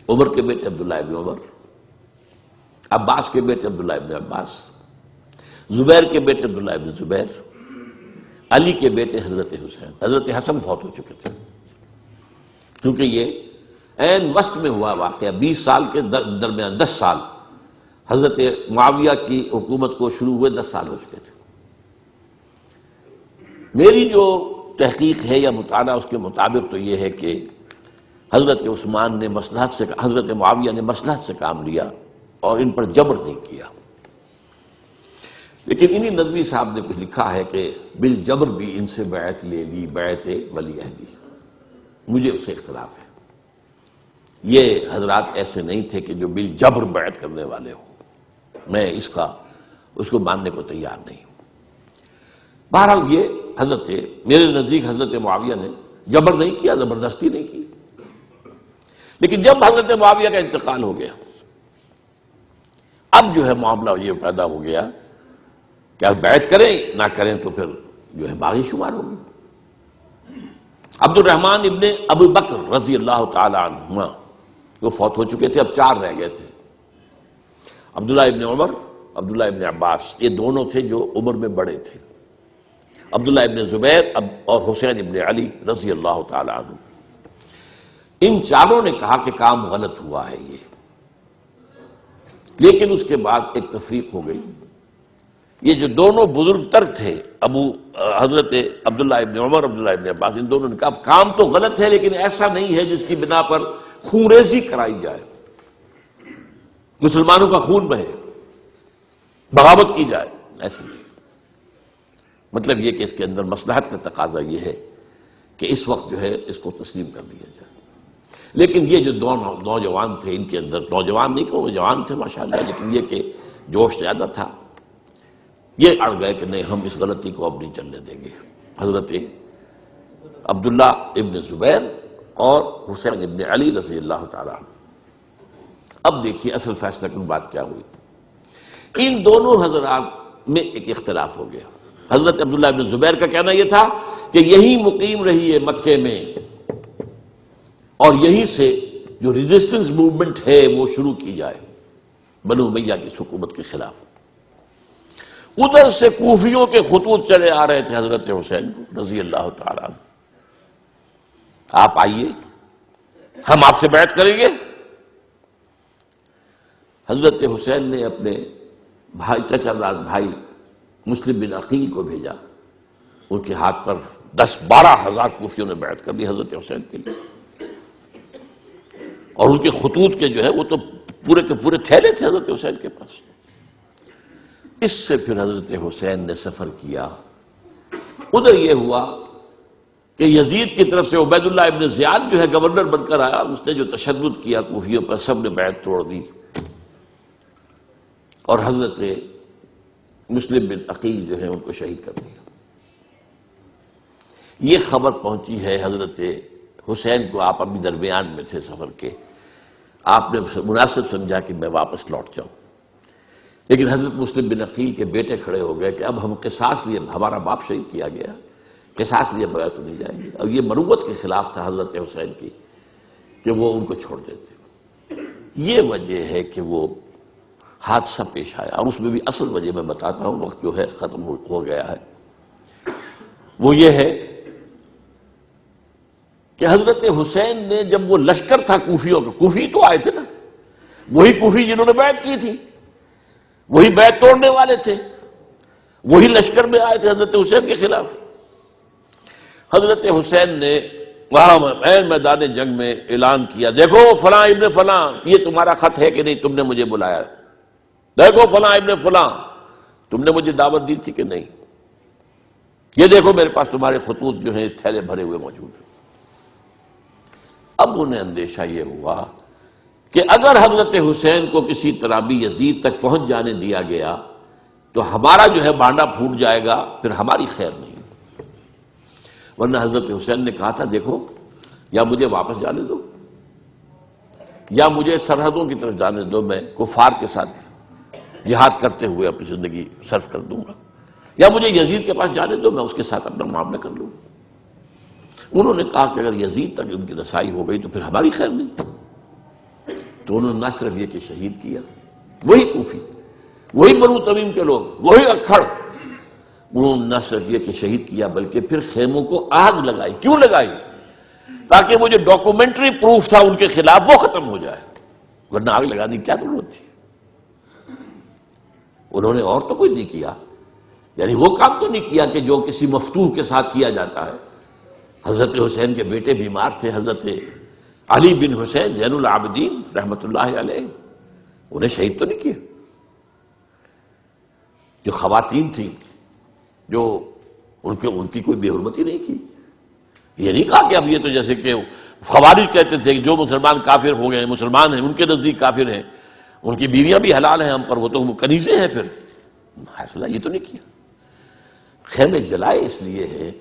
عمر کے بیٹے عبداللہ ابن عمر، عباس کے بیٹے عبداللہ ابن عباس، زبیر کے بیٹے عبداللہ ابن زبیر، علی کے بیٹے حضرت حسین۔ حضرت حسن فوت ہو چکے تھے، کیونکہ یہ عین وسط میں ہوا واقعہ، 20 سال کے درمیان 10 سال حضرت معاویہ کی حکومت کو شروع ہوئے 10 سال ہو چکے تھے۔ میری جو تحقیق ہے یا مطالعہ اس کے مطابق تو یہ ہے کہ حضرت عثمان نے مصلحت سے، حضرت معاویہ نے مصلحت سے کام لیا اور ان پر جبر نہیں کیا، لیکن انہی ندوی صاحب نے کچھ لکھا ہے کہ بالجبر بھی ان سے بیعت لے لی، بیعت ولی عہدی، مجھے اس سے اختلاف ہے۔ یہ حضرات ایسے نہیں تھے کہ جو بالجبر بیعت کرنے والے ہوں، میں اس کو ماننے کو تیار نہیں ہوں۔ بہرحال یہ میرے نزدیک حضرت معاویہ نے جبر نہیں کیا، زبردستی نہیں کی، لیکن جب حضرت معاویہ کا انتقال ہو گیا، اب جو ہے معاملہ یہ پیدا ہو گیا کہ اب بیعت کریں نہ کریں تو پھر جو ہے باغی شمار ہوگی۔ عبد الرحمن ابن ابو بکر رضی اللہ تعالی عنہما وہ فوت ہو چکے تھے، اب 4 رہ گئے تھے، عبداللہ ابن عمر، عبداللہ ابن عباس، یہ دونوں تھے جو عمر میں بڑے تھے، عبداللہ ابن زبیر اور حسین ابن علی رضی اللہ تعالی عنہ۔ ان چاروں نے کہا کہ کام غلط ہوا ہے یہ، لیکن اس کے بعد ایک تفریق ہو گئی۔ یہ جو دونوں بزرگ تر تھے، حضرت عبداللہ ابن عمر، عبداللہ ابن عباس، ان دونوں نے کہا کام تو غلط ہے لیکن ایسا نہیں ہے جس کی بنا پر خونریزی کرائی جائے، مسلمانوں کا خون بہے، بغاوت کی جائے، ایسا نہیں۔ مطلب یہ کہ اس کے اندر مصلحت کا تقاضا یہ ہے کہ اس وقت جو ہے اس کو تسلیم کر دیا جائے۔ لیکن یہ جو دو نوجوان تھے، ان کے اندر، نوجوان نہیں کہ وہ جوان تھے ماشاءاللہ، لیکن یہ کہ جوش زیادہ تھا، یہ اڑ گئے کہ نہیں ہم اس غلطی کو اب نہیں چلنے دیں گے۔ حضرت عبداللہ ابن زبیر اور حسین ابن علی رضی اللہ تعالیٰ عنہ۔ اب دیکھیے اصل فیصلہ کن بات کیا ہوئی، ان دونوں حضرات میں ایک اختلاف ہو گیا۔ حضرت عبداللہ ابن زبیر کا کہنا یہ تھا کہ یہی مقیم رہی ہے مکے میں، اور یہیں سے جو ریزسٹنس موومنٹ ہے وہ شروع کی جائے بنو امیہ کی حکومت کے خلاف۔ ادھر سے کوفیوں کے خطوط چلے آ رہے تھے حضرت حسین رضی اللہ تعالیٰ عنہ، آپ آئیے ہم آپ سے بیعت کریں گے۔ حضرت حسین نے اپنے بھائی، چچا زاد بھائی مسلم بن عقیل کو بھیجا، ان کے ہاتھ پر 10-12 ہزار کوفیوں نے بیعت کر دی حضرت حسین کے لیے، اور ان کے خطوط کے جو ہے وہ تو پورے کے پورے تھیلے تھے حضرت حسین کے پاس۔ اس سے پھر حضرت حسین نے سفر کیا، ادھر یہ ہوا کہ یزید کی طرف سے عبید اللہ ابن زیاد جو ہے گورنر بن کر آیا، اس نے جو تشدد کیا کوفیوں پر، سب نے بیعت توڑ دی، اور حضرت مسلم بن عقیل جو ہے ان کو شہید کر دیا۔ یہ خبر پہنچی ہے حضرت حسین کو، آپ ابھی درمیان میں تھے سفر کے، آپ نے مناسب سمجھا کہ میں واپس لوٹ جاؤں، لیکن حضرت مسلم بن عقیل کے بیٹے کھڑے ہو گئے کہ اب ہم قصاص لیے، ہمارا باپ شہید کیا گیا، قصاص لیے بغیر تو نہیں جائیں گے۔ اور یہ مروت کے خلاف تھا حضرت حسین کی کہ وہ ان کو چھوڑ دیتے۔ یہ وجہ ہے کہ وہ حادثہ پیش آیا، اور اس میں بھی اصل وجہ میں بتاتا ہوں، وقت جو ہے ختم ہو گیا ہے، وہ یہ ہے کہ حضرت حسین نے جب وہ لشکر تھا کوفیوں کا، کوفی تو آئے تھے نا، وہی کوفی جنہوں نے بیعت کی تھی، وہی بیعت توڑنے والے تھے، وہی لشکر میں آئے تھے حضرت حسین کے خلاف۔ حضرت حسین نے وہاں میدان جنگ میں اعلان کیا، دیکھو فلاں ابن فلاں، یہ تمہارا خط ہے کہ نہیں، تم نے مجھے بلایا، دیکھو فلاں ابن فلاں، تم نے مجھے دعوت دی تھی کہ نہیں، یہ دیکھو میرے پاس تمہارے خطوط جو ہیں تھیلے بھرے ہوئے موجود ہیں۔ اب انہیں اندیشہ یہ ہوا کہ اگر حضرت حسین کو کسی طرح بھی یزید تک پہنچ جانے دیا گیا تو ہمارا جو ہے بانڈا پھوٹ جائے گا، پھر ہماری خیر نہیں۔ ورنہ حضرت حسین نے کہا تھا دیکھو یا مجھے واپس جانے دو، یا مجھے سرحدوں کی طرف جانے دو، میں کفار کے ساتھ جہاد کرتے ہوئے اپنی زندگی صرف کر دوں گا، یا مجھے یزید کے پاس جانے دو، میں اس کے ساتھ اپنا معاملہ کر لوں۔ انہوں نے کہا کہ اگر یزید تک ان کی رسائی ہو گئی تو پھر ہماری خیر نہیں۔ تو انہوں نے نہ صرف یہ کہ شہید کیا وہی کوفی، وہی بنو تمیم کے لوگ، وہی اکھڑ، انہوں نے نہ صرف یہ کہ شہید کیا بلکہ پھر خیموں کو آگ لگائی۔ کیوں لگائی؟ تاکہ وہ جو ڈاکومنٹری پروف تھا ان کے خلاف وہ ختم ہو جائے، ورنہ آگ لگانے کی کیا ضرورت تھی؟ انہوں نے اور تو کوئی نہیں کیا، یعنی وہ کام تو نہیں کیا کہ جو کسی مفتوح کے ساتھ کیا جاتا ہے۔ حضرت حسین کے بیٹے بیمار تھے، حضرت علی بن حسین زین العابدین رحمت اللہ علیہ، انہیں شہید تو نہیں کیا۔ جو خواتین تھیں جو ان کی کوئی بے حرمتی نہیں کی۔ یہ نہیں کہا کہ اب یہ تو جیسے کہ خوارج کہتے تھے کہ جو مسلمان کافر ہو گئے، مسلمان ہیں ان کے نزدیک کافر ہیں، ان کی بیویاں بھی حلال ہیں ہم پر، وہ تو کنیزیں ہیں، پھر فیصلہ یہ تو نہیں کیا۔ خیمے جلائے اس لیے ہے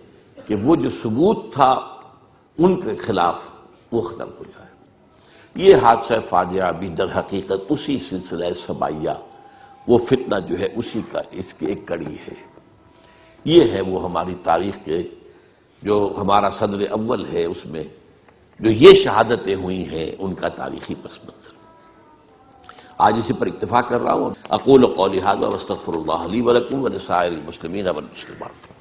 کہ وہ جو ثبوت تھا ان کے خلاف وہ ختم ہو جائے۔ یہ حادثہ فاجعہ بھی در حقیقت اسی سلسلہ سبائیہ، وہ فتنہ جو ہے اسی کا اس کی ایک کڑی ہے۔ یہ ہے وہ ہماری تاریخ کے جو ہمارا صدر اول ہے، اس میں جو یہ شہادتیں ہوئی ہیں ان کا تاریخی پس منظر۔ آج اسی پر اکتفا کر رہا ہوں۔ اقول قولی ھذا واستغفر اللہ لی ولکم ولسائر المسلمین والمسلمات۔